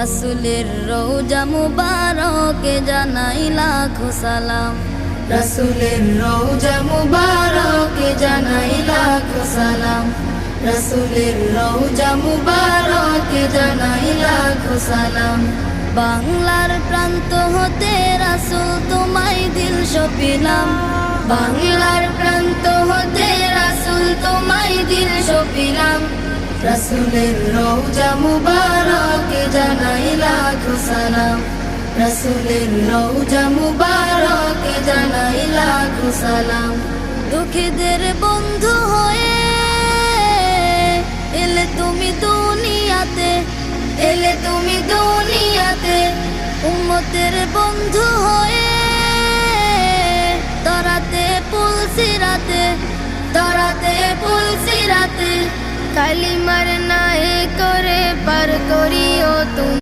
রাসূলের রওজা মুবারকে জানাই লাখো সালাম। রাসূলের রওজা মুবারকে জানাই লাখো সালাম। রাসূলের রওজা মুবারকে জানাই লাখো সালাম। বাংলার প্রান্ত হতে রাসূল তোমায় দিল সপিলাম। বাংলার প্রান্ত হতে রাসূল তোমায় দিল সপিলাম। রাসূলের রওজা মুবারকে জানাই লাখো সালাম। রাসূলের রওজা মুবারকে জানাই লাখো সালাম। দুঃখীদের বন্ধু হয়ে এলে তুমি দুনিয়াতে, এলে তুমি দুনিয়াতে। উম্মতের বন্ধু হয়ে তরাতে পুলসিরাতে, তরাতে পুলসিরাতে। কালিমার নায়ে করে পার করিও তুমি।